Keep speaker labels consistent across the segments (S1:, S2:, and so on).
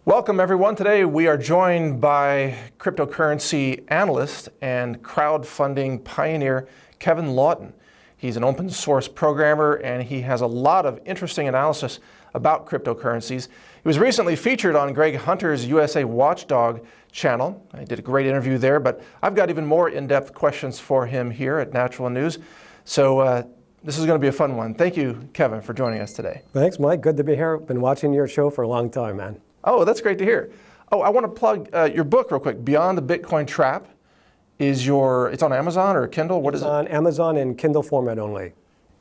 S1: Welcome everyone. Today we are joined by cryptocurrency analyst and crowdfunding pioneer Kevin Lawton. He's an open source programmer and he has a lot of interesting analysis about cryptocurrencies. He was recently featured on Greg Hunter's USA Watchdog channel. I did a great interview there, but I've got even more in-depth questions for him here at Natural News. So this is going to be a fun one. Thank you, Kevin, for joining us today.
S2: Thanks, Mike. Good to be here. Been watching your show for a long time, man.
S1: Oh, that's great to hear. Oh, I want to plug your book real quick. Beyond the Bitcoin Trap it's on Amazon or Kindle? What is it?
S2: On Amazon in Kindle format only.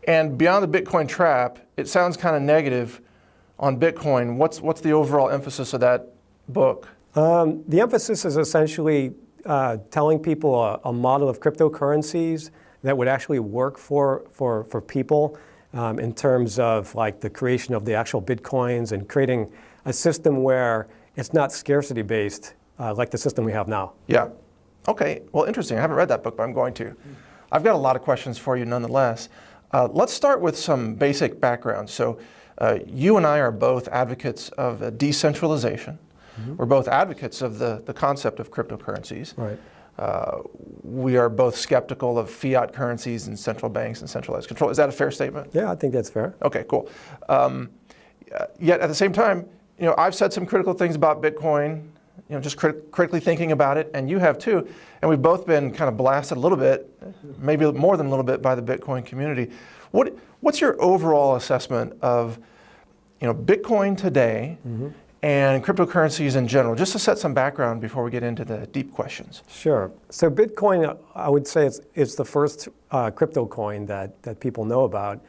S1: And Beyond the Bitcoin Trap, it sounds kind of negative on Bitcoin. What's the overall emphasis of that book?
S2: The emphasis is essentially telling people a model of cryptocurrencies that would actually work for people in terms of like the creation of the actual Bitcoins and creating a system where it's not scarcity based like the system we have now.
S1: Yeah. Okay. Well, interesting. I haven't read that book, but I'm going to. I've got a lot of questions for you nonetheless. Let's start with some basic background. So you and I are both advocates of decentralization. Mm-hmm. We're both advocates of the concept of cryptocurrencies.
S2: Right.
S1: We are both skeptical of fiat currencies and central banks and centralized control. Is that a fair statement?
S2: Yeah, I think that's fair.
S1: Okay, cool. Yet at the same time, I've said some critical things about Bitcoin, just critically thinking about it, and you have too. And we've both been kind of blasted a little bit, maybe more than a little bit, by the Bitcoin community. What's your overall assessment of, Bitcoin today
S2: mm-hmm. and
S1: cryptocurrencies in general, just to set some background before we get into the deep questions?
S2: Sure. So Bitcoin, I would say, it's the first crypto coin that people know about.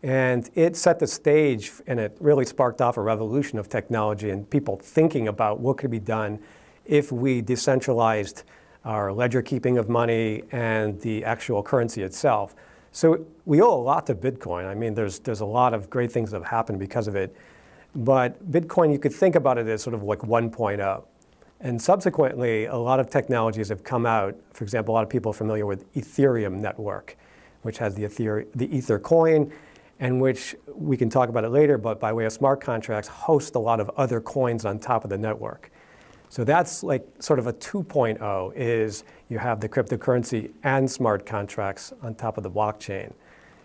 S2: And it set the stage, and it really sparked off a revolution of technology and people thinking about what could be done if we decentralized our ledger keeping of money and the actual currency itself. So we owe a lot to Bitcoin. I mean, there's a lot of great things that have happened because of it. But Bitcoin, you could think about it as sort of like 1.0. And subsequently, a lot of technologies have come out. For example, a lot of people are familiar with Ethereum network, which has the Ether coin, and which we can talk about it later, but by way of smart contracts, host a lot of other coins on top of the network. So that's like sort of a 2.0 is you have the cryptocurrency and smart contracts on top of the blockchain.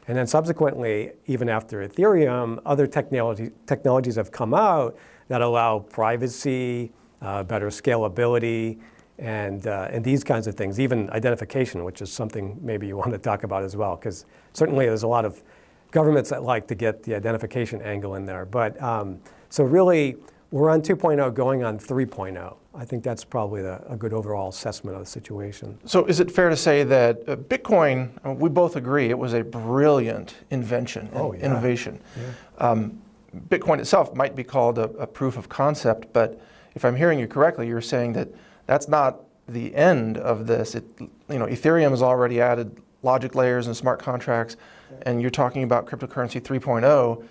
S2: And then subsequently, even after Ethereum, other technologies have come out that allow privacy, better scalability, and these kinds of things, even identification, which is something maybe you want to talk about as well, because certainly there's a lot of governments that like to get the identification angle in there. But so really, we're on 2.0 going on 3.0. I think that's probably a good overall assessment of the situation.
S1: So is it fair to say that Bitcoin, we both agree, it was a brilliant invention and innovation. Yeah. Bitcoin itself might be called a proof of concept, but if I'm hearing you correctly, you're saying that that's not the end of this. Ethereum has already added logic layers and smart contracts, and you're talking about cryptocurrency 3.0,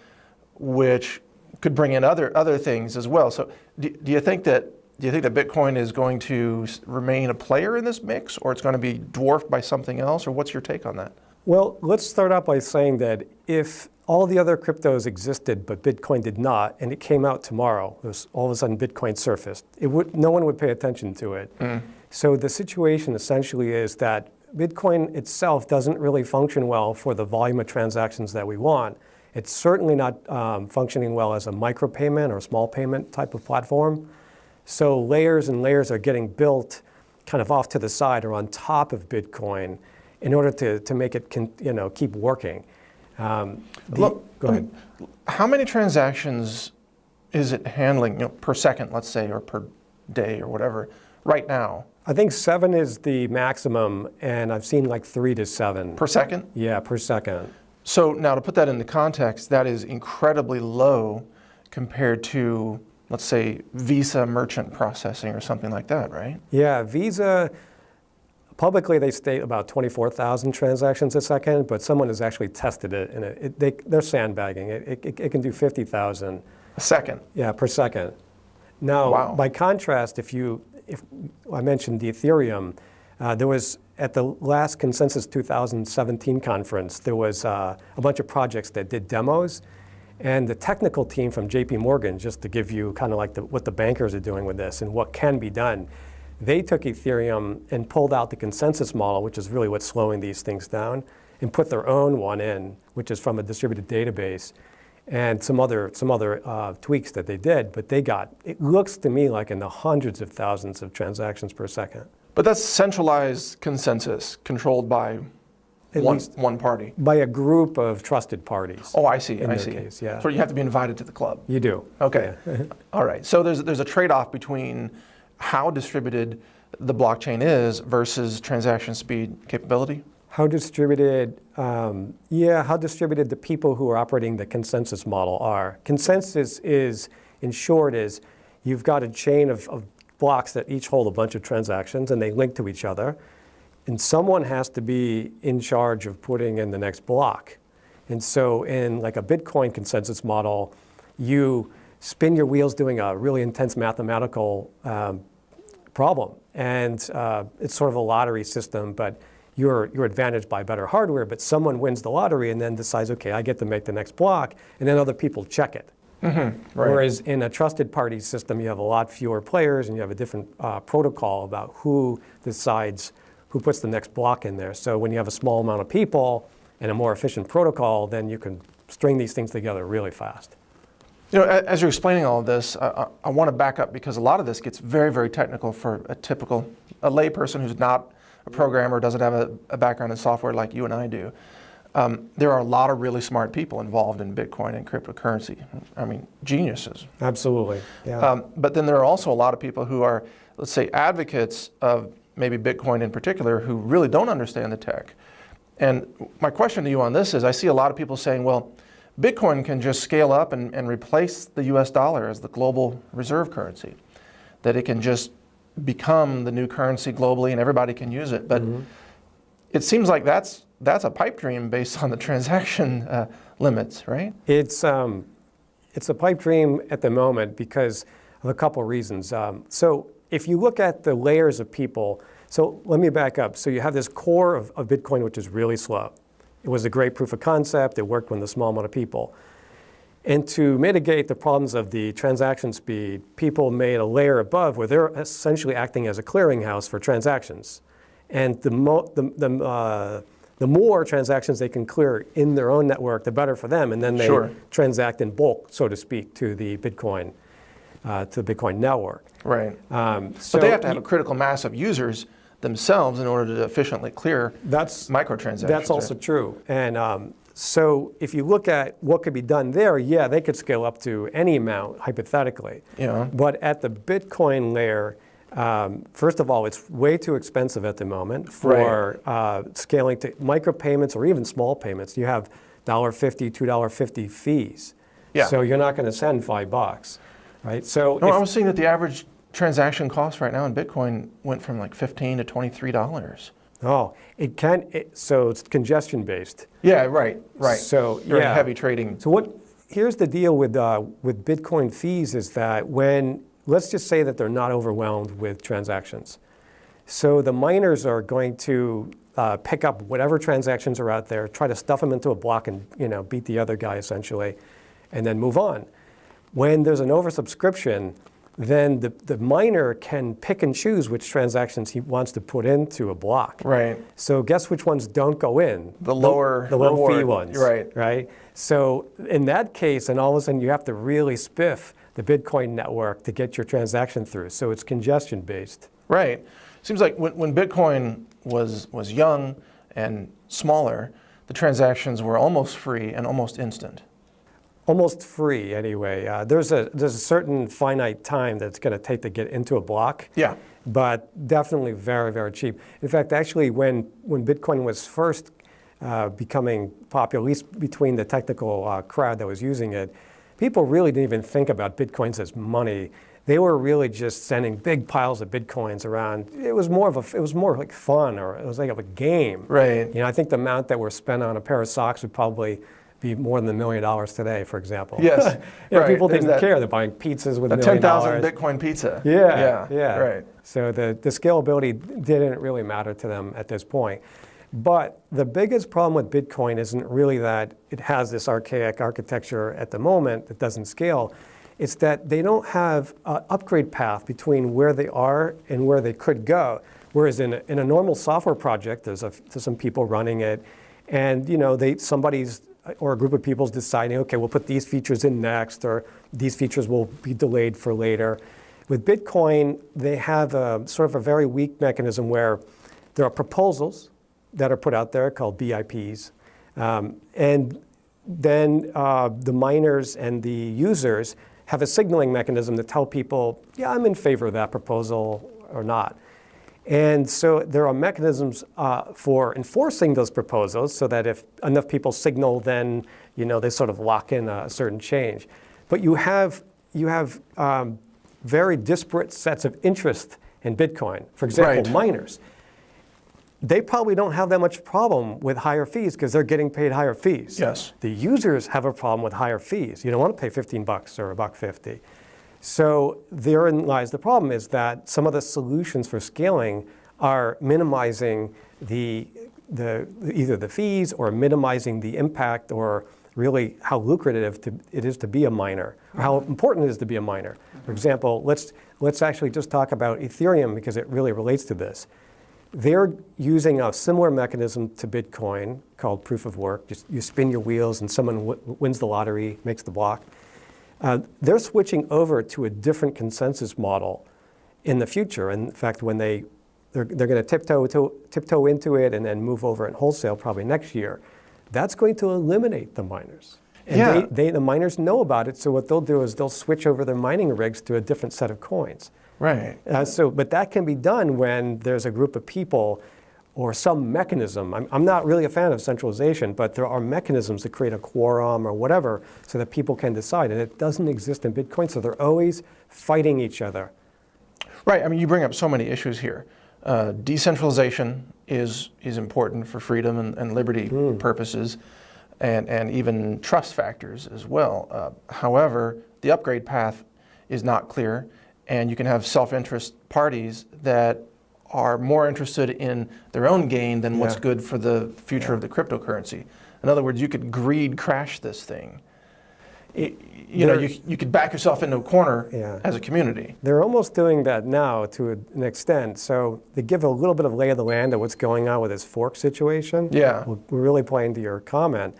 S1: which could bring in other things as well. So do you think that Bitcoin is going to remain a player in this mix, or it's going to be dwarfed by something else, or what's your take on that?
S2: Well, let's start out by saying that if all the other cryptos existed, but Bitcoin did not, and it came out tomorrow, all of a sudden Bitcoin surfaced, no one would pay attention to it. Mm. So the situation essentially is that Bitcoin itself doesn't really function well for the volume of transactions that we want. It's certainly not functioning well as a micropayment or small payment type of platform. So layers and layers are getting built kind of off to the side or on top of Bitcoin in order to make it keep working.
S1: Go ahead. How many transactions is it handling per second, let's say, or per day or whatever, right now?
S2: I think 7 is the maximum, and I've seen like 3 to 7.
S1: Per second?
S2: Yeah, per second.
S1: So now to put that into context, that is incredibly low compared to, let's say, Visa merchant processing or something like that, right?
S2: Yeah, Visa, publicly they state about 24,000 transactions a second, but someone has actually tested it, and they're sandbagging. It can do 50,000.
S1: A second?
S2: Yeah, per second. Now, by contrast, if I mentioned the Ethereum, there was at the last Consensus 2017 conference, there was a bunch of projects that did demos. And the technical team from JP Morgan, just to give you kind of like what the bankers are doing with this and what can be done, they took Ethereum and pulled out the consensus model, which is really what's slowing these things down, and put their own one in, which is from a distributed database, and some other tweaks that they did. But it looks to me like in the hundreds of thousands of transactions per second.
S1: But that's centralized consensus controlled by one party.
S2: By a group of trusted parties.
S1: Oh, I see.
S2: In
S1: I
S2: their
S1: see.
S2: case, yeah.
S1: So you have to be invited to the club.
S2: You do.
S1: Okay.
S2: Yeah.
S1: All right. So there's a trade-off between how distributed the blockchain is versus transaction speed capability.
S2: How distributed? How distributed the people who are operating the consensus model are. Consensus is, in short, is you've got a chain of blocks that each hold a bunch of transactions and they link to each other. And someone has to be in charge of putting in the next block. And so in like a Bitcoin consensus model, you spin your wheels doing a really intense mathematical problem. And it's sort of a lottery system, but you're advantaged by better hardware, but someone wins the lottery and then decides, okay, I get to make the next block, and then other people check it.
S1: Mm-hmm, right.
S2: Whereas in a trusted party system, you have a lot fewer players and you have a different protocol about who decides who puts the next block in there. So when you have a small amount of people and a more efficient protocol, then you can string these things together really fast.
S1: You know, as you're explaining all of this, I want to back up because a lot of this gets very, very technical for a lay person who's not a programmer, doesn't have a background in software like you and I do. There are a lot of really smart people involved in Bitcoin and cryptocurrency. I mean, geniuses.
S2: Absolutely, yeah.
S1: But then there are also a lot of people who are, let's say, advocates of maybe Bitcoin in particular, who really don't understand the tech. And my question to you on this is, I see a lot of people saying, well, Bitcoin can just scale up and replace the US dollar as the global reserve currency, that it can just become the new currency globally and everybody can use it. But it seems like that's a pipe dream based on the transaction limits, right?
S2: It's a pipe dream at the moment because of a couple reasons. So if you look at the layers of people, so let me back up. So you have this core of Bitcoin, which is really slow. It was a great proof of concept. It worked with a small amount of people. And to mitigate the problems of the transaction speed, people made a layer above where they're essentially acting as a clearinghouse for transactions. And the more transactions they can clear in their own network, the better for them. And then they transact in bulk, so to speak, to the Bitcoin network.
S1: Right. But they have to have a critical mass of users themselves in order to efficiently clear microtransactions.
S2: That's also true. And so if you look at what could be done there, yeah, they could scale up to any amount, hypothetically.
S1: Yeah.
S2: But at the Bitcoin layer, first of all, it's way too expensive at the moment for scaling to micropayments or even small payments. You have $1.50, $2.50 fees.
S1: Yeah.
S2: So you're not going to send $5, right? So
S1: I was seeing that the average transaction cost right now in Bitcoin went from like $15 to $23.
S2: Oh, so it's congestion based.
S1: Yeah, right.
S2: So
S1: you're in heavy trading.
S2: So here's the deal with Bitcoin fees is that let's just say that they're not overwhelmed with transactions. So the miners are going to pick up whatever transactions are out there, try to stuff them into a block and beat the other guy essentially, and then move on. When there's an oversubscription, then the miner can pick and choose which transactions he wants to put into a block.
S1: Right.
S2: So guess which ones don't go in?
S1: The low
S2: fee ones. Right. So in that case, and all of a sudden you have to really spiff the Bitcoin network to get your transaction through. So it's congestion based.
S1: Right. Seems like when Bitcoin was young and smaller, the transactions were almost free and almost instant.
S2: Almost free, anyway. There's a certain finite time that it's going to take to get into a block.
S1: Yeah.
S2: But definitely very, very cheap. In fact, actually, when Bitcoin was first becoming popular, at least between the technical crowd that was using it, people really didn't even think about Bitcoins as money. They were really just sending big piles of Bitcoins around. It was more like fun, or it was like a game.
S1: Right.
S2: I think the amount that were spent on a pair of socks would probably be more than $1 million today, for example.
S1: Yes,
S2: You know,
S1: right.
S2: people
S1: There's
S2: didn't
S1: that-
S2: care. They're buying pizzas with
S1: A
S2: $1 million.
S1: 10,000 Bitcoin pizza.
S2: Yeah.
S1: Right.
S2: So the scalability didn't really matter to them at this point. But the biggest problem with Bitcoin isn't really that it has this archaic architecture at the moment that doesn't scale. It's that they don't have an upgrade path between where they are and where they could go. Whereas in a normal software project, there's some people running it, and you know somebody's or a group of people's deciding, okay, we'll put these features in next, or these features will be delayed for later. With Bitcoin, they have a sort of a very weak mechanism where there are proposals that are put out there called BIPs, and then the miners and the users have a signaling mechanism to tell people, yeah, I'm in favor of that proposal or not. And so there are mechanisms for enforcing those proposals so that if enough people signal, then they sort of lock in a certain change. But you have very disparate sets of interest in Bitcoin. For example,
S1: Right.
S2: miners. They probably don't have that much problem with higher fees because they're getting paid higher fees.
S1: Yes.
S2: The users have a problem with higher fees. You don't want to pay $15 or $1.50. So therein lies the problem, is that some of the solutions for scaling are minimizing either the fees or minimizing the impact, or really how lucrative it is to be a miner, or how important it is to be a miner. For example, let's actually just talk about Ethereum because it really relates to this. They're using a similar mechanism to Bitcoin called proof of work. Just you spin your wheels and someone wins the lottery, makes the block. They're switching over to a different consensus model in the future. In fact, when they're going to tiptoe into it and then move over in wholesale probably next year, that's going to eliminate the miners. And the miners know about it, so what they'll do is they'll switch over their mining rigs to a different set of coins.
S1: Right.
S2: But that can be done when there's a group of people or some mechanism. I'm not really a fan of centralization, but there are mechanisms to create a quorum or whatever so that people can decide. And it doesn't exist in Bitcoin, so they're always fighting each other.
S1: Right. I mean, you bring up so many issues here. Decentralization is important for freedom and liberty purposes, and even trust factors as well. However, the upgrade path is not clear. And you can have self-interest parties that are more interested in their own gain than what's good for the future of the cryptocurrency. In other words, you could greed crash this thing. You could back yourself into a corner as a community.
S2: They're almost doing that now to an extent. So they give a little bit of lay of the land of what's going on with this fork situation.
S1: Yeah.
S2: We're really playing to your comment.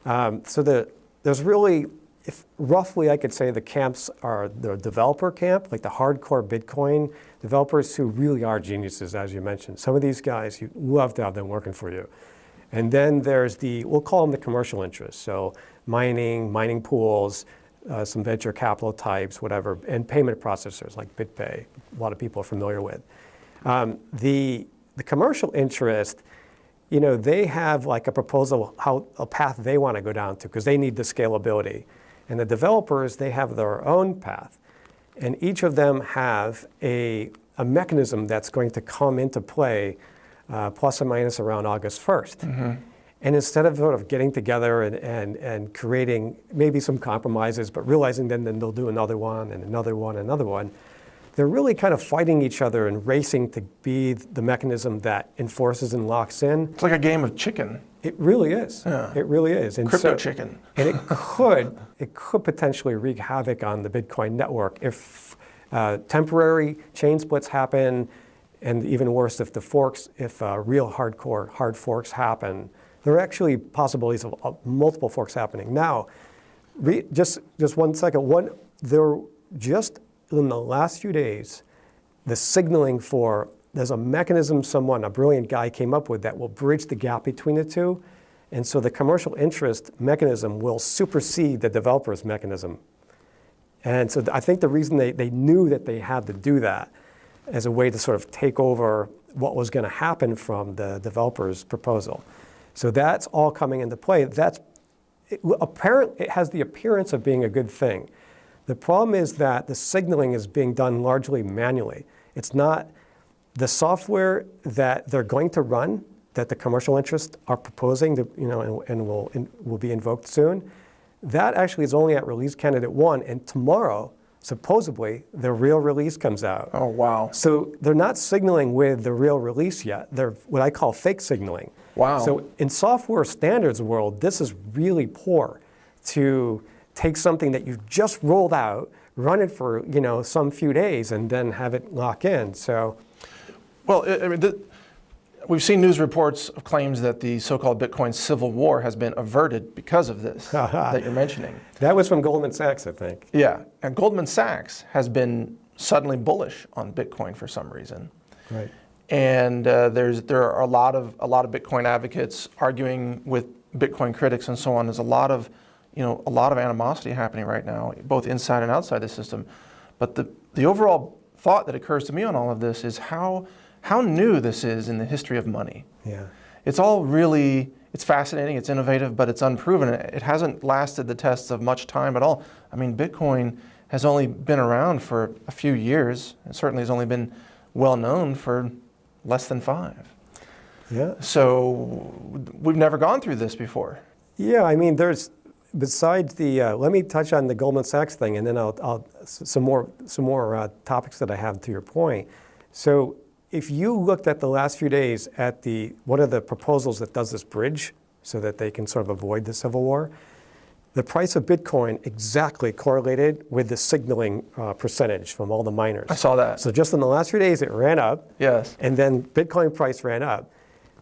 S2: There's really, if roughly I could say the camps are the developer camp, like the hardcore Bitcoin developers who really are geniuses, as you mentioned. Some of these guys, you love to have them working for you. And then there's we'll call them the commercial interests. So mining pools, some venture capital types, whatever, and payment processors like BitPay, a lot of people are familiar with. The commercial interest, they have like a proposal, a path they want to go down to because they need the scalability. And the developers, they have their own path. And each of them have a mechanism that's going to come into play plus or minus around August 1st. Mm-hmm. And instead of sort of getting together and creating maybe some compromises, but realizing then they'll do another one and another one and another one, they're really kind of fighting each other and racing to be the mechanism that enforces and locks in.
S1: It's like a game of chicken.
S2: It really is. Yeah. It really is. And
S1: Crypto chicken.
S2: And it could potentially wreak havoc on the Bitcoin network if temporary chain splits happen, and even worse, if real hard forks happen. There are actually possibilities of multiple forks happening. Now, just 1 second. Just in the last few days, the signaling there's a mechanism a brilliant guy came up with that will bridge the gap between the two. And so the commercial interest mechanism will supersede the developer's mechanism. And so I think the reason they knew that they had to do that as a way to sort of take over what was going to happen from the developer's proposal. So that's all coming into play. It has the appearance of being a good thing. The problem is that the signaling is being done largely manually. It's not the software that they're going to run that the commercial interests are proposing, to, and will be invoked soon, that actually is only at release candidate 1, and tomorrow, supposedly, the real release comes out.
S1: Oh, wow.
S2: So they're not signaling with the real release yet. They're what I call fake signaling.
S1: Wow.
S2: So in software standards world, this is really poor to take something that you've just rolled out, run it for some few days, and then have it lock in. So,
S1: well, we've seen news reports of claims that the so-called Bitcoin civil war has been averted because of this that you're mentioning.
S2: That was from Goldman Sachs, I think.
S1: Yeah, and Goldman Sachs has been suddenly bullish on Bitcoin for some reason.
S2: Right.
S1: And there are a lot of Bitcoin advocates arguing with Bitcoin critics and so on. There's a lot of animosity happening right now, both inside and outside the system. But the overall thought that occurs to me on all of this is how new this is in the history of money.
S2: Yeah.
S1: It's fascinating, it's innovative, but it's unproven. It hasn't lasted the tests of much time at all. I mean, Bitcoin has only been around for a few years. It certainly has only been well known for less than 5.
S2: Yeah.
S1: So we've never gone through this before.
S2: Yeah, I mean, besides the, let me touch on the Goldman Sachs thing, and then I'll some more topics that I have to your point. So if you looked at the last few days at one of the proposals that does this bridge so that they can sort of avoid the civil war, the price of Bitcoin exactly correlated with the signaling percentage from all the miners.
S1: I saw that.
S2: So just in the last few days, it ran up.
S1: Yes.
S2: And then Bitcoin price ran up.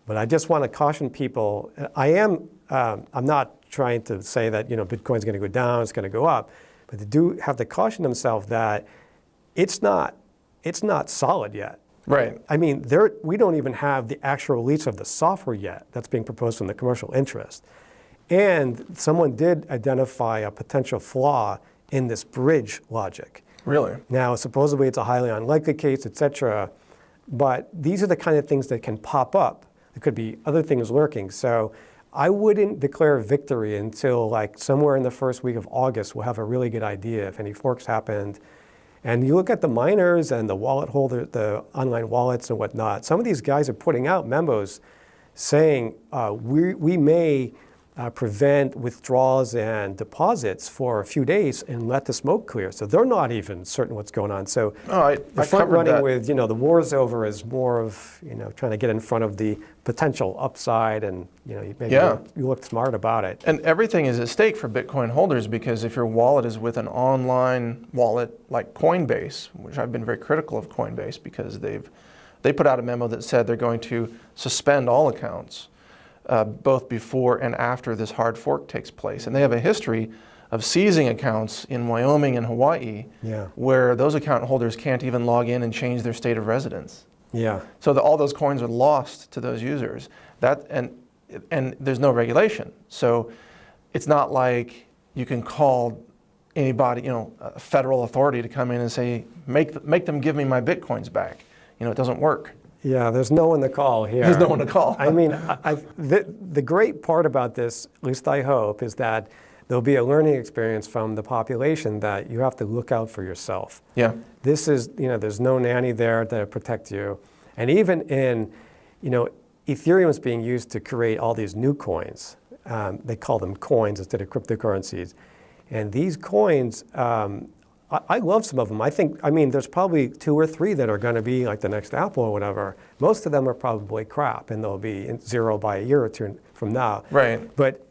S2: But I just want to caution people. I'm not trying to say that Bitcoin's going to go down, it's going to go up, but they do have to caution themselves that it's not solid yet.
S1: Right.
S2: I mean, we don't even have the actual release of the software yet that's being proposed from the commercial interest. And someone did identify a potential flaw in this bridge logic.
S1: Really?
S2: Now, supposedly it's a highly unlikely case, et cetera, but these are the kind of things that can pop up. There could be other things lurking. So I wouldn't declare victory until like somewhere in the first week of August. We'll have a really good idea if any forks happened. And you look at the miners and the wallet holder, the online wallets and whatnot. Some of these guys are putting out memos saying we may prevent withdrawals and deposits for a few days and let the smoke clear. So they're not even certain what's going on. So the front running with the war's over is more of trying to get in front of the potential upside, and maybe you look smart about it.
S1: And everything is at stake for Bitcoin holders, because if your wallet is with an online wallet like Coinbase, which I've been very critical of Coinbase because they put out a memo that said they're going to suspend all accounts both before and after this hard fork takes place. And they have a history of seizing accounts in Wyoming and Hawaii where those account holders can't even log in and change their state of residence.
S2: Yeah.
S1: So all those coins are lost to those users. And there's no regulation. So it's not like you can call anybody, a federal authority to come in and say, make them give me my Bitcoins back. It doesn't work.
S2: Yeah, there's no one to call here.
S1: There's no one to call.
S2: I mean, the great part about this, at least I hope, is that there'll be a learning experience from the population that you have to look out for yourself.
S1: Yeah.
S2: This is, there's no nanny there to protect you. And even in, Ethereum is being used to create all these new coins. They call them coins instead of cryptocurrencies. And these coins, I love some of them. There's probably 2 or 3 that are going to be like the next Apple or whatever. Most of them are probably crap, and they'll be zero by a year or 2 from now.
S1: Right.
S2: But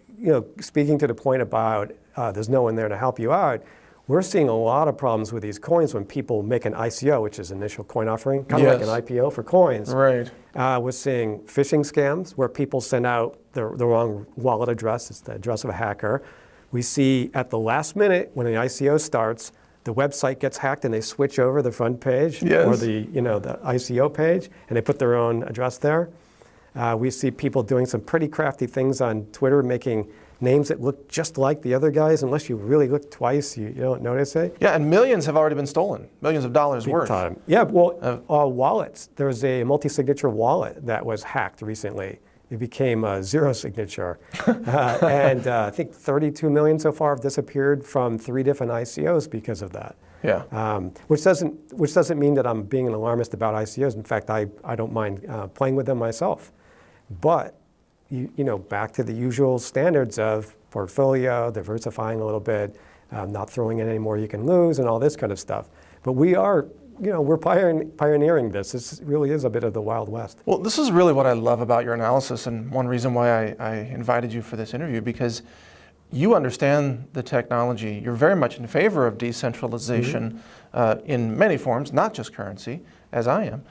S2: speaking to the point about there's no one there to help you out, we're seeing a lot of problems with these coins when people make an ICO, which is initial coin offering, kind of like an IPO for coins.
S1: Right.
S2: We're seeing phishing scams where people send out the wrong wallet address. It's the address of a hacker. We see at the last minute when the ICO starts, the website gets hacked and they switch over the front page or the ICO page, and they put their own address there. We see people doing some pretty crafty things on Twitter, making names that look just like the other guys. Unless you really look twice, you don't notice it.
S1: Yeah, and millions have already been stolen. Millions of dollars worth.
S2: Time. Yeah, well, wallets. There's a multi-signature wallet that was hacked recently. It became a zero signature. And I think 32 million so far have disappeared from 3 different ICOs because of that.
S1: Yeah.
S2: Which doesn't mean that I'm being an alarmist about ICOs. In fact, I don't mind playing with them myself. But back to the usual standards of portfolio, diversifying a little bit, not throwing in any more you can lose, and all this kind of stuff. But we're pioneering this. This really is a bit of the Wild West.
S1: Well, this is really what I love about your analysis, and one reason why I invited you for this interview, because you understand the technology. You're very much in favor of decentralization in many forms, not just currency, as I am.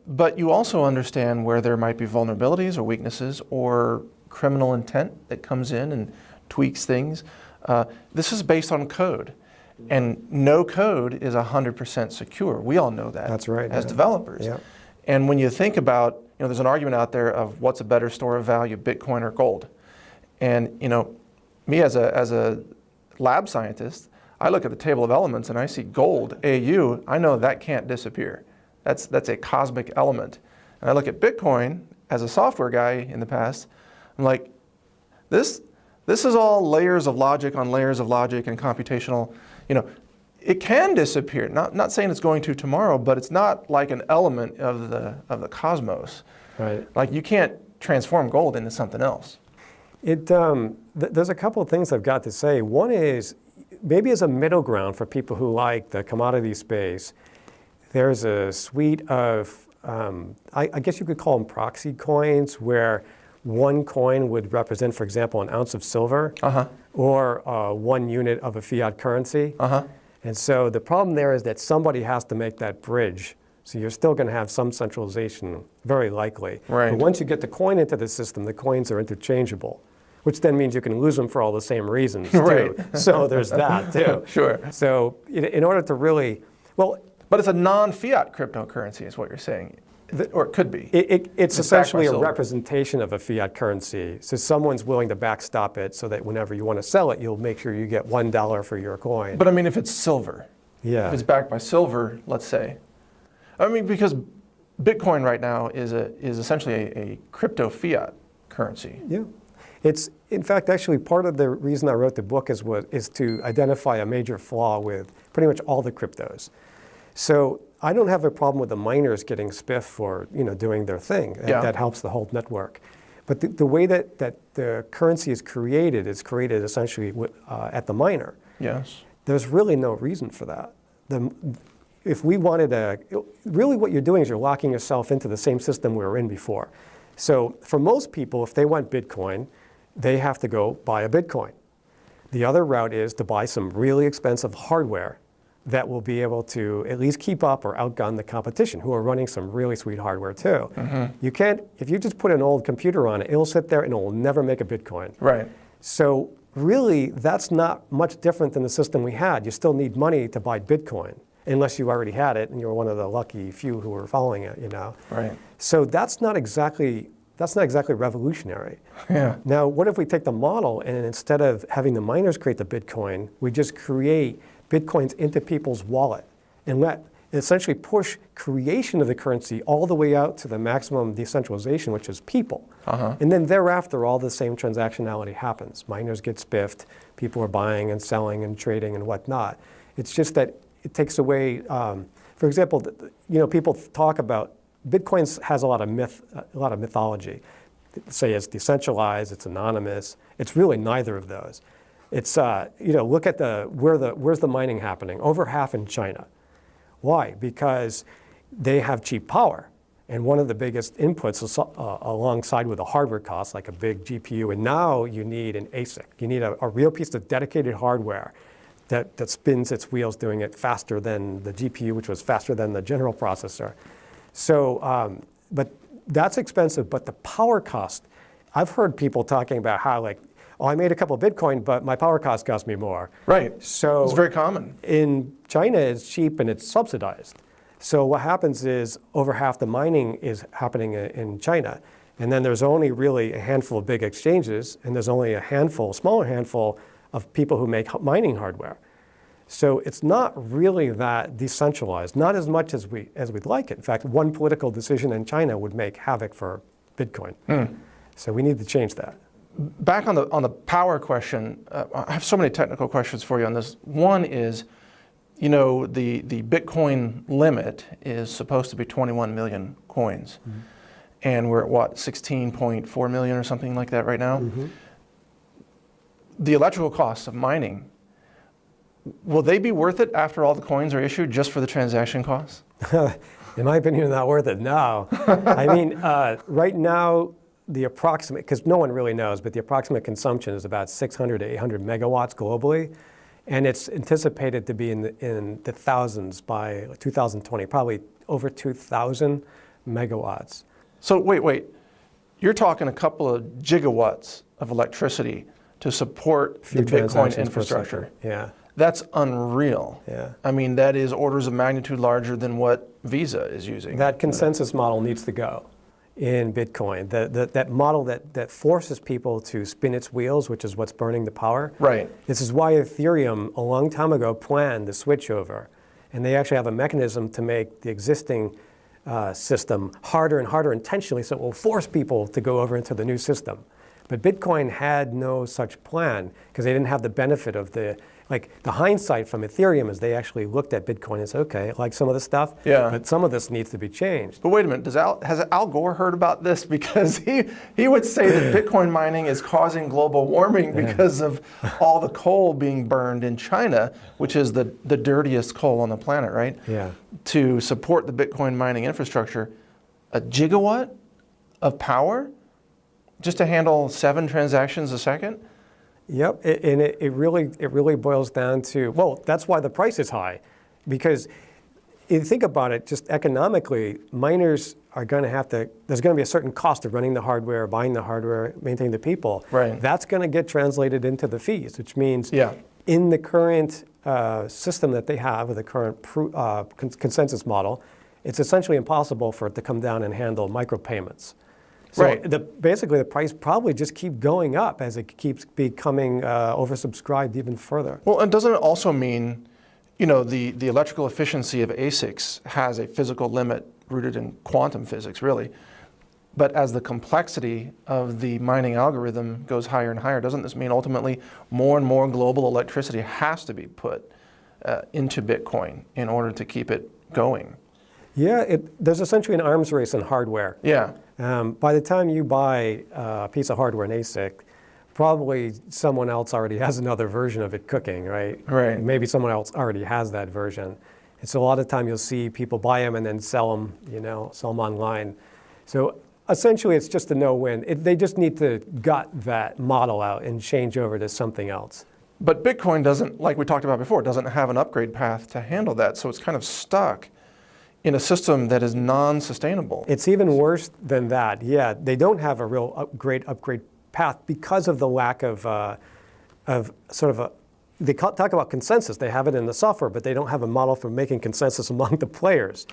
S1: But you also understand where there might be vulnerabilities or weaknesses or criminal intent that comes in and tweaks things. This is based on code. And no code is 100% secure. We all know that.
S2: That's right.
S1: As developers.
S2: Yeah.
S1: And when you think about, there's an argument out there of what's a better store of value, Bitcoin or gold. And, me as a lab scientist, I look at the table of elements and I see gold, AU, I know that can't disappear. That's a cosmic element. And I look at Bitcoin as a software guy in the past, I'm like, this is all layers of logic on layers of logic and computational. It can disappear. Not saying it's going to tomorrow, but it's not like an element of the cosmos.
S2: Right.
S1: Like you can't transform gold into something else.
S2: There's a couple of things I've got to say. One is, maybe as a middle ground for people who like the commodity space, there's a suite of, I guess you could call them proxy coins, where one coin would represent, for example, an ounce of silver or 1 unit of a fiat currency. And so the problem there is that somebody has to make that bridge. So you're still going to have some centralization, very likely.
S1: Right.
S2: But once you get the coin into the system, the coins are interchangeable, which then means you can lose them for all the same reasons, too.
S1: Right.
S2: So there's that, too.
S1: Sure.
S2: So in order to really,
S1: But it's a non-fiat cryptocurrency is what you're saying, or it could be.
S2: It's essentially a representation of a fiat currency. So someone's willing to backstop it so that whenever you want to sell it, you'll make sure you get $1 for your coin.
S1: But I mean, if it's silver, if it's backed by silver, let's say, because Bitcoin right now is essentially a crypto fiat currency.
S2: Yeah. It's, in fact, actually part of the reason I wrote the book is to identify a major flaw with pretty much all the cryptos. So I don't have a problem with the miners getting spiff for doing their thing. That helps the whole network. But the way that the currency is created essentially at the miner.
S1: Yes.
S2: There's really no reason for that. If we wanted really what you're doing is you're locking yourself into the same system we were in before. So for most people, if they want Bitcoin, they have to go buy a Bitcoin. The other route is to buy some really expensive hardware that will be able to at least keep up or outgun the competition, who are running some really sweet hardware too. You can't, if you just put an old computer on it, it'll sit there and it will never make a Bitcoin.
S1: Right.
S2: So really, that's not much different than the system we had. You still need money to buy Bitcoin, unless you already had it and you were one of the lucky few who were following it,
S1: Right.
S2: So that's not exactly revolutionary.
S1: Yeah.
S2: Now, what if we take the model and instead of having the miners create the Bitcoin, we just create Bitcoins into people's wallet and essentially push creation of the currency all the way out to the maximum decentralization, which is people. And then thereafter, all the same transactionality happens. Miners get spiffed, people are buying and selling and trading and whatnot. It's just that it takes away, for example, people talk about Bitcoin has a lot of mythology. Say it's decentralized, it's anonymous. It's really neither of those. It's look at where's the mining happening? Over half in China. Why? Because they have cheap power, and one of the biggest inputs is, alongside with the hardware costs, like a big GPU, and now you need an ASIC. You need a real piece of dedicated hardware that spins its wheels, doing it faster than the GPU, which was faster than the general processor. So, but that's expensive. But the power cost, I've heard people talking about how I made a couple of Bitcoin, but my power cost cost me more.
S1: Right.
S2: So
S1: it's very common.
S2: In China, it's cheap and it's subsidized. So what happens is over half the mining is happening in China. And then there's only really a handful of big exchanges, and there's only a smaller handful of people who make mining hardware. So it's not really that decentralized, not as much as we'd like it. In fact, one political decision in China would make havoc for Bitcoin. So we need to change that.
S1: Back on the power question, I have so many technical questions for you on this. One is, the Bitcoin limit is supposed to be 21 million coins. and we're at what, 16.4 million or something like that right now.
S2: Mm-hmm.
S1: The electrical costs of mining, will they be worth it after all the coins are issued just for the transaction costs?
S2: In my opinion, not worth it, no. I mean, right now, the approximate, because no one really knows, but the approximate consumption is about 600 to 800 megawatts globally. And it's anticipated to be in the thousands by 2020, probably over 2,000 megawatts.
S1: So wait, you're talking a couple of gigawatts of electricity to support the Bitcoin infrastructure.
S2: Yeah.
S1: That's unreal.
S2: Yeah.
S1: I mean, that is orders of magnitude larger than what Visa is using.
S2: That consensus model needs to go in Bitcoin. That model that forces people to spin its wheels, which is what's burning the power.
S1: Right.
S2: This is why Ethereum, a long time ago, planned the switch over. And they actually have a mechanism to make the existing system harder and harder intentionally, so it will force people to go over into the new system. But Bitcoin had no such plan because they didn't have the benefit of the hindsight from Ethereum is they actually looked at Bitcoin and said, okay, I like some of the stuff, but some of this needs to be changed.
S1: But wait a minute, has Al Gore heard about this? Because he would say that Bitcoin mining is causing global warming because of all the coal being burned in China, which is the dirtiest coal on the planet, right?
S2: Yeah.
S1: To support the Bitcoin mining infrastructure, a gigawatt of power just to handle 7 transactions a second?
S2: Yep, and it really boils down to, well, that's why the price is high. Because if you think about it, just economically, miners are going to have to, there's going to be a certain cost of running the hardware, buying the hardware, maintaining the people.
S1: Right.
S2: That's going to get translated into the fees, which means
S1: Yeah.
S2: in the current system that they have, or the current consensus model, it's essentially impossible for it to come down and handle micropayments. So
S1: Right.
S2: basically the price probably just keep going up as it keeps becoming oversubscribed even further.
S1: Well, and doesn't it also mean, the electrical efficiency of ASICs has a physical limit rooted in quantum physics, really. But as the complexity of the mining algorithm goes higher and higher, doesn't this mean ultimately more and more global electricity has to be put into Bitcoin in order to keep it going?
S2: Yeah, there's essentially an arms race in hardware.
S1: Yeah.
S2: By the time you buy a piece of hardware, an ASIC, probably someone else already has another version of it cooking, right?
S1: Right.
S2: And maybe someone else already has that version. And so a lot of time you'll see people buy them and then sell them, sell them online. So essentially it's just a no-win. They just need to gut that model out and change over to something else.
S1: But Bitcoin doesn't, like we talked about before, doesn't have an upgrade path to handle that. So it's kind of stuck in a system that is non-sustainable.
S2: It's even worse than that. Yeah, they don't have a real upgrade path because of the lack of they talk about consensus. They have it in the software, but they don't have a model for making consensus among the players.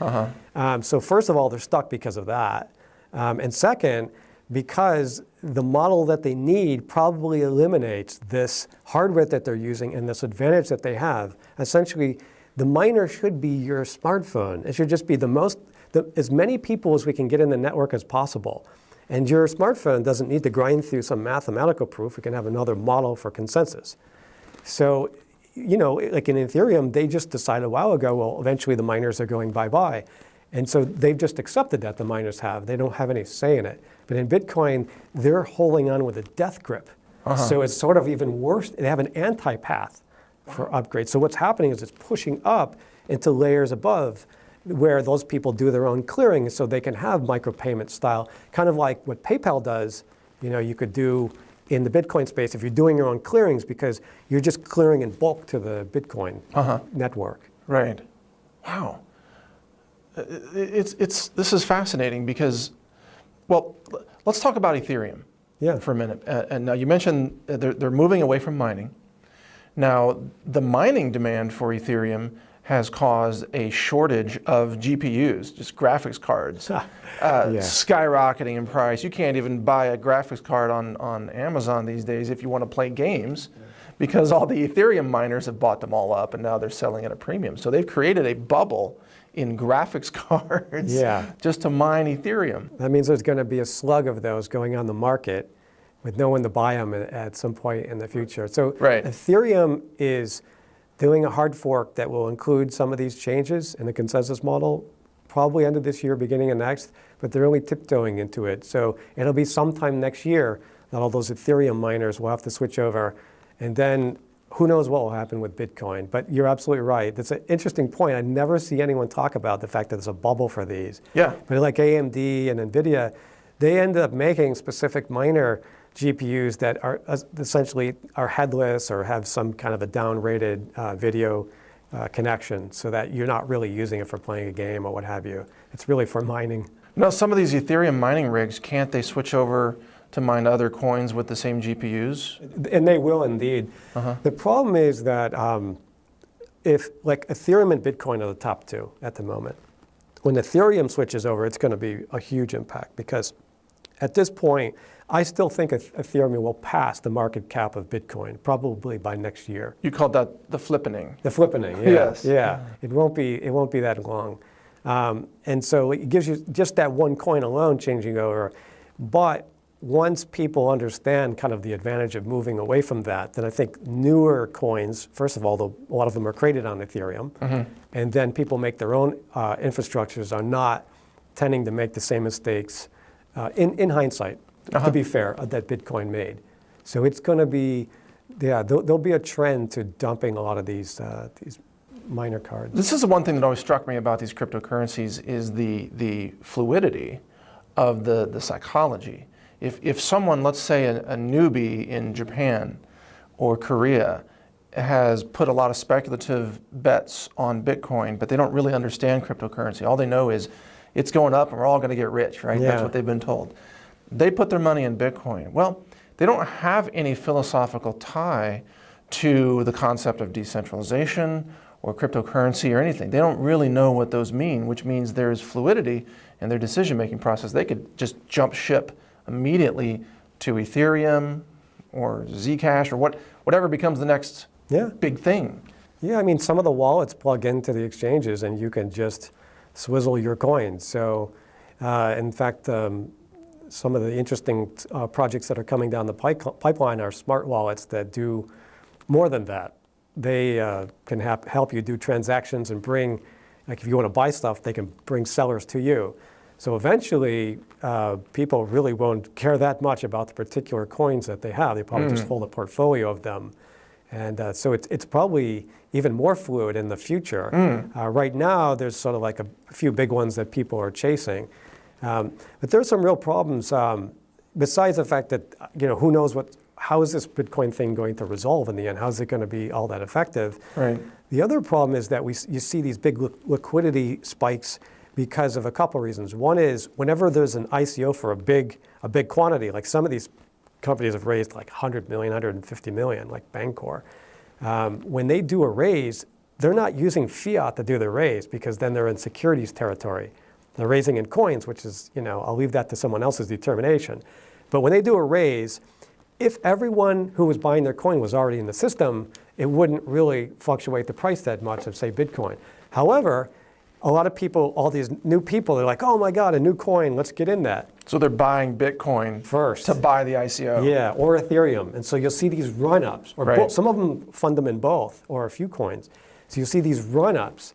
S2: So first of all, they're stuck because of that. And second, because the model that they need probably eliminates this hardware that they're using and this advantage that they have. Essentially, the miner should be your smartphone. It should just be as many people as we can get in the network as possible. And your smartphone doesn't need to grind through some mathematical proof. We can have another model for consensus. So, like in Ethereum, they just decided a while ago, well, eventually the miners are going bye-bye. And so they've just accepted that the miners have. They don't have any say in it. But in Bitcoin, they're holding on with a death grip. So it's sort of even worse. They have an anti-path for upgrades. So what's happening is it's pushing up into layers above where those people do their own clearing so they can have micropayment style, kind of like what PayPal does, you could do in the Bitcoin space if you're doing your own clearings because you're just clearing in bulk to the Bitcoin network.
S1: Right. Wow. This is fascinating because, well, let's talk about Ethereum for a minute. And now you mentioned they're moving away from mining. Now, the mining demand for Ethereum has caused a shortage of GPUs, just graphics cards, skyrocketing in price. You can't even buy a graphics card on Amazon these days if you want to play games because all the Ethereum miners have bought them all up and now they're selling at a premium. So they've created a bubble in graphics cards just to mine Ethereum.
S2: That means there's going to be a slug of those going on the market with no one to buy them at some point in the future. So Ethereum is doing a hard fork that will include some of these changes in the consensus model probably end of this year, beginning of next, but they're only tiptoeing into it. So it'll be sometime next year that all those Ethereum miners will have to switch over, and then who knows what will happen with Bitcoin. But you're absolutely right. That's an interesting point. I never see anyone talk about the fact that there's a bubble for these.
S1: Yeah.
S2: But like AMD and NVIDIA, they end up making specific miner GPUs that are essentially are headless or have some kind of a down-rated video connection, so that you're not really using it for playing a game or what have you. It's really for mining.
S1: Now, some of these Ethereum mining rigs, can't they switch over to mine other coins with the same GPUs?
S2: And they will indeed. The problem is that if like Ethereum and Bitcoin are the top two at the moment, when Ethereum switches over, it's going to be a huge impact, because at this point, I still think Ethereum will pass the market cap of Bitcoin probably by next year.
S1: You called that the flippening.
S2: The flippening, yeah.
S1: Yes.
S2: Yeah. It won't be that long. And so it gives you just that one coin alone changing over. But once people understand kind of the advantage of moving away from that, then I think newer coins, first of all, a lot of them are created on Ethereum, and then people make their own infrastructures, are not tending to make the same mistakes in hindsight, to be fair, that Bitcoin made. So it's going to be, there'll be a trend to dumping a lot of these miner cards.
S1: This is the one thing that always struck me about these cryptocurrencies is the fluidity of the psychology. If someone, let's say a newbie in Japan or Korea, has put a lot of speculative bets on Bitcoin, but they don't really understand cryptocurrency. All they know is it's going up and we're all going to get rich, right?
S2: Yeah.
S1: That's what they've been told. They put their money in Bitcoin. Well, they don't have any philosophical tie to the concept of decentralization or cryptocurrency or anything. They don't really know what those mean, which means there's fluidity in their decision-making process. They could just jump ship immediately to Ethereum or Zcash or whatever becomes the next big thing.
S2: Yeah, I mean, some of the wallets plug into the exchanges and you can just swizzle your coins. So, in fact, some of the interesting projects that are coming down the pipeline are smart wallets that do more than that. They can help you do transactions and bring, like if you want to buy stuff, they can bring sellers to you. So eventually, people really won't care that much about the particular coins that they have. They probably just hold a portfolio of them. And so it's probably even more fluid in the future. Right now, there's sort of like a few big ones that people are chasing. But there's some real problems besides the fact that, who knows how is this Bitcoin thing going to resolve in the end? How is it going to be all that effective?
S1: Right.
S2: The other problem is that you see these big liquidity spikes because of a couple reasons. One is whenever there's an ICO for a big quantity, like some of these companies have raised like 100 million, 150 million, like Bancor. When they do a raise, they're not using fiat to do the raise because then they're in securities territory. They're raising in coins, which is, I'll leave that to someone else's determination. But when they do a raise, if everyone who was buying their coin was already in the system, it wouldn't really fluctuate the price that much of, say, Bitcoin. However, a lot of people, all these new people, they're like, oh my God, a new coin, let's get in that.
S1: So they're buying Bitcoin
S2: first
S1: to buy the ICO.
S2: Yeah, or Ethereum. And so you'll see these run-ups, or some of them fund them in both, or a few coins. So you'll see these run-ups.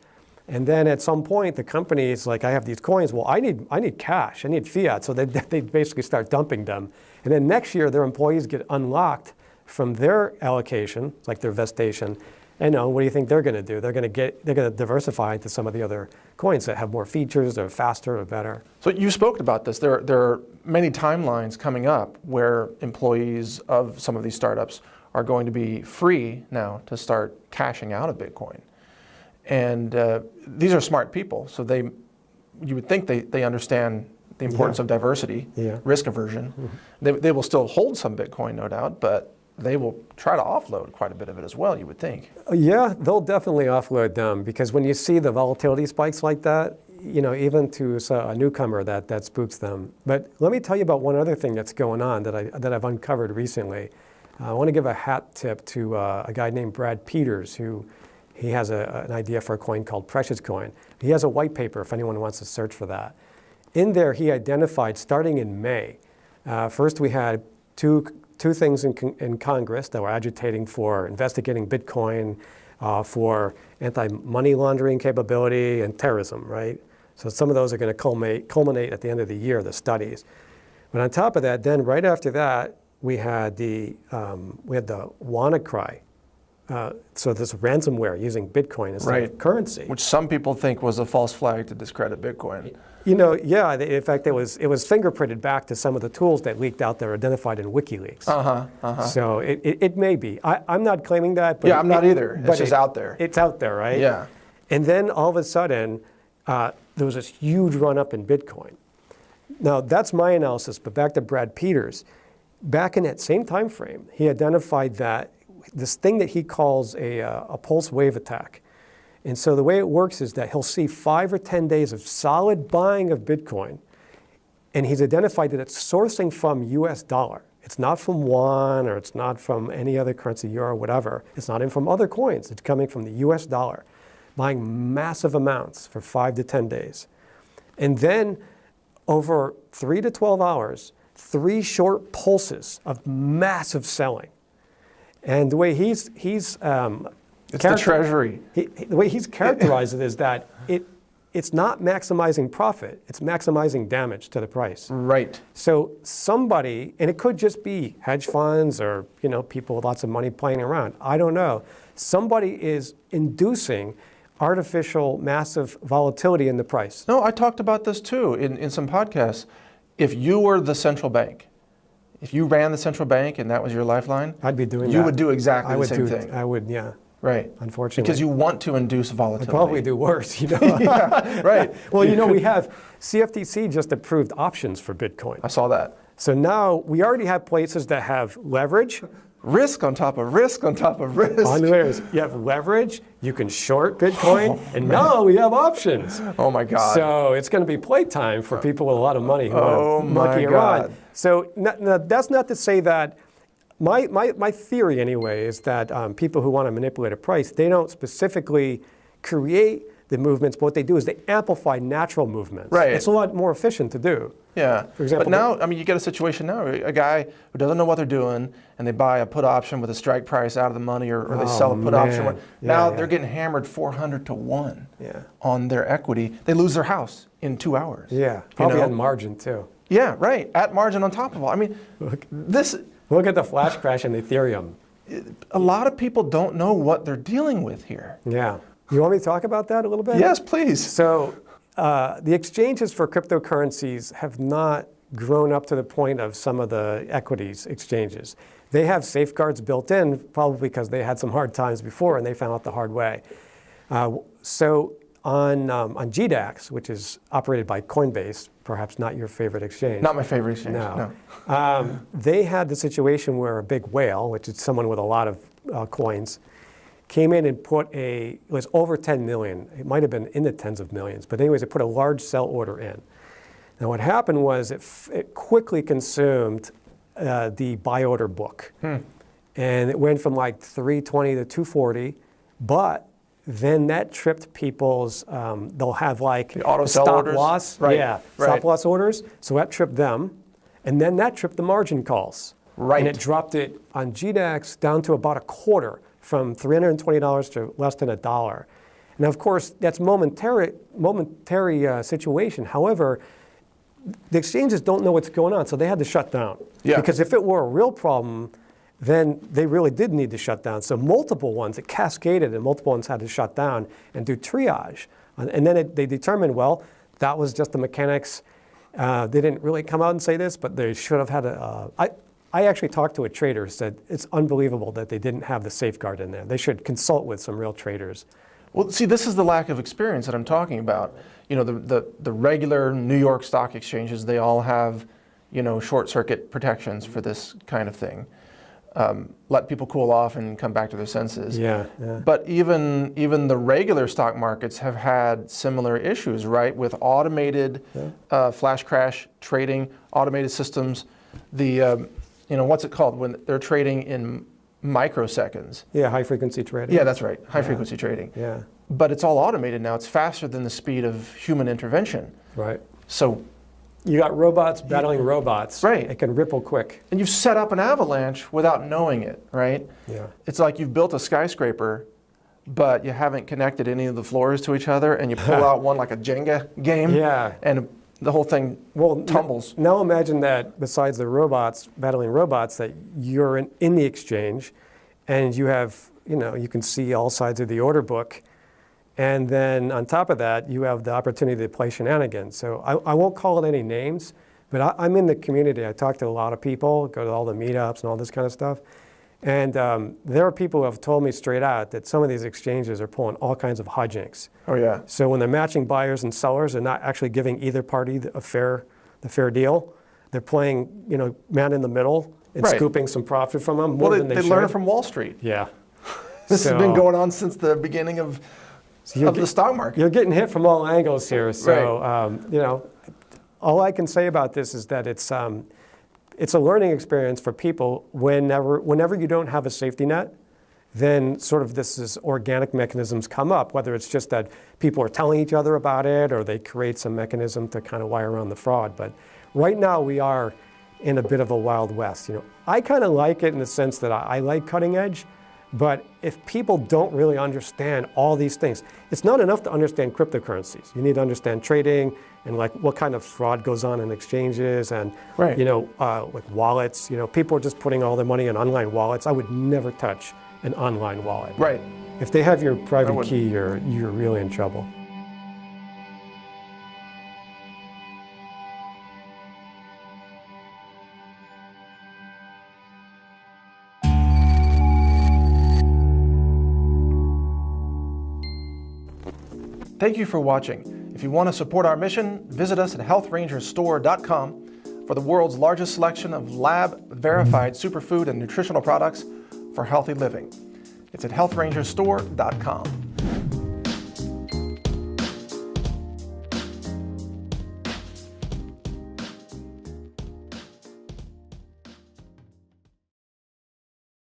S2: And then at some point, the company is like, I have these coins. Well, I need cash. I need fiat. So they basically start dumping them. And then next year, their employees get unlocked from their allocation, like their vestation. And what do you think they're going to do? They're going to diversify into some of the other coins that have more features, they're faster or better.
S1: So you spoke about this. There are many timelines coming up where employees of some of these startups are going to be free now to start cashing out of Bitcoin. And these are smart people, so you would think they understand the importance of diversity, risk aversion. They will still hold some Bitcoin, no doubt, but they will try to offload quite a bit of it as well, you would think.
S2: Yeah, they'll definitely offload them because when you see the volatility spikes like that, even to a newcomer, that spooks them. But let me tell you about one other thing that's going on that I've uncovered recently. I want to give a hat tip to a guy named Brad Peters, who he has an idea for a coin called Precious Coin. He has a white paper if anyone wants to search for that. In there, he identified, starting in May, first we had two things in Congress that were agitating for investigating Bitcoin, for anti-money laundering capability and terrorism, right? So some of those are going to culminate at the end of the year, the studies. But on top of that, then right after that, we had the WannaCry. So this ransomware using Bitcoin as a currency.
S1: Which some people think was a false flag to discredit Bitcoin.
S2: You know, yeah, in fact, it was fingerprinted back to some of the tools that leaked out there identified in WikiLeaks. So it may be. I'm not claiming that. But
S1: yeah, I'm not either. It's just out there.
S2: It's out there, right?
S1: Yeah.
S2: And then all of a sudden, there was this huge run up in Bitcoin. Now, that's my analysis, but back to Brad Peters. Back in that same time frame, he identified that this thing that he calls a pulse wave attack. And so the way it works is that he'll see 5 or 10 days of solid buying of Bitcoin, and he's identified that it's sourcing from US dollar. It's not from yuan, or it's not from any other currency, euro, whatever. It's not even from other coins. It's coming from the US dollar, buying massive amounts for 5 to 10 days. And then over 3 to 12 hours, 3 short pulses of massive selling. And the way he's
S1: it's the treasury.
S2: The way he's characterized it is that it's not maximizing profit, it's maximizing damage to the price.
S1: Right.
S2: So somebody, and it could just be hedge funds or people with lots of money playing around, I don't know. Somebody is inducing artificial massive volatility in the price.
S1: No, I talked about this too in some podcasts. If you were the central bank, if you ran the central bank and that was your lifeline,
S2: I'd be doing that.
S1: You would do exactly the same thing.
S2: I would, yeah.
S1: Right.
S2: Unfortunately.
S1: Because you want to induce volatility.
S2: I'd probably do worse,
S1: Yeah, right.
S2: Well, we have CFTC just approved options for Bitcoin.
S1: I saw that.
S2: So now we already have places that have leverage.
S1: Risk on top of risk on top of risk.
S2: On layers. You have leverage, you can short Bitcoin, and now we have options.
S1: Oh my God.
S2: So it's going to be playtime for people with a lot of money who want to monkey around. So that's not to say that, my theory anyway is that people who want to manipulate a price, they don't specifically create the movements, but what they do is they amplify natural movements.
S1: Right.
S2: It's a lot more efficient to do.
S1: Yeah.
S2: For example,
S1: but now, you get a situation now, a guy who doesn't know what they're doing, and they buy a put option with a strike price out of the money, or they sell a put option. Now they're getting hammered 400 to 1 on their equity. They lose their house in 2 hours.
S2: Yeah, probably at margin too.
S1: Yeah, right. At margin on top of all.
S2: Look at the flash crash in Ethereum.
S1: A lot of people don't know what they're dealing with here.
S2: Yeah. You want me to talk about that a little bit?
S1: Yes, please.
S2: So the exchanges for cryptocurrencies have not grown up to the point of some of the equities exchanges. They have safeguards built in, probably because they had some hard times before and they found out the hard way. So on GDAX, which is operated by Coinbase, perhaps not your favorite exchange.
S1: Not my favorite exchange, no.
S2: They had the situation where a big whale, which is someone with a lot of coins, came in and it was over 10 million. It might have been in the tens of millions. But anyways, it put a large sell order in. Now what happened was it quickly consumed the buy order book. And it went from like 320 to 240, but then that tripped people's, they'll have like
S1: auto sell
S2: stop
S1: orders?
S2: loss.
S1: Right.
S2: Yeah, stop loss orders. So that tripped them. And then that tripped the margin calls.
S1: Right.
S2: And it dropped it on GDAX down to about a quarter, from $320 to less than $1. And of course, that's momentary situation. However, the exchanges don't know what's going on, so they had to shut down.
S1: Yeah.
S2: Because if it were a real problem, then they really did need to shut down. So multiple ones, it cascaded, and multiple ones had to shut down and do triage. And then they determined, well, that was just the mechanics. They didn't really come out and say this, but they should have had I actually talked to a trader who said it's unbelievable that they didn't have the safeguard in there. They should consult with some real traders.
S1: Well, see, this is the lack of experience that I'm talking about. The regular New York stock exchanges, they all have, short circuit protections for this kind of thing. Let people cool off and come back to their senses.
S2: Yeah.
S1: But even the regular stock markets have had similar issues, right? With automated flash crash trading, automated systems. What's it called when they're trading in microseconds?
S2: Yeah, high frequency trading.
S1: Yeah, that's right. High frequency trading.
S2: Yeah.
S1: But it's all automated now. It's faster than the speed of human intervention.
S2: Right.
S1: So
S2: you got robots battling robots.
S1: Right.
S2: It can ripple quick.
S1: And you've set up an avalanche without knowing it, right?
S2: Yeah.
S1: It's like you've built a skyscraper but you haven't connected any of the floors to each other, and you pull out one like a Jenga game, and the whole thing tumbles.
S2: Now imagine that besides the robots, battling robots, that you're in the exchange, and you have, you can see all sides of the order book, and then on top of that, you have the opportunity to play shenanigans. So I won't call it any names, but I'm in the community. I talk to a lot of people, go to all the meetups and all this kind of stuff. And there are people who have told me straight out that some of these exchanges are pulling all kinds of hijinks.
S1: Oh yeah.
S2: So when they're matching buyers and sellers, they're not actually giving either party the fair deal. They're playing, man in the middle and scooping some profit from them more than they should.
S1: They learn it from Wall Street.
S2: Yeah.
S1: This has been going on since the beginning of the stock market.
S2: You're getting hit from all angles here. So all I can say about this is that it's a learning experience for people. Whenever you don't have a safety net, then sort of this organic mechanisms come up, whether it's just that people are telling each other about it or they create some mechanism to kind of wire around the fraud. But right now we are in a bit of a Wild West. I kind of like it in the sense that I like cutting edge, but if people don't really understand all these things, it's not enough to understand cryptocurrencies. You need to understand trading and like what kind of fraud goes on in exchanges and like wallets. People are just putting all their money in online wallets. I would never touch an online wallet.
S1: Right.
S2: If they have your private key, you're really in trouble.
S1: Thank you for watching. If you want to support our mission, visit us at healthrangerstore.com for the world's largest selection of lab-verified superfood and nutritional products for healthy living. It's at healthrangerstore.com.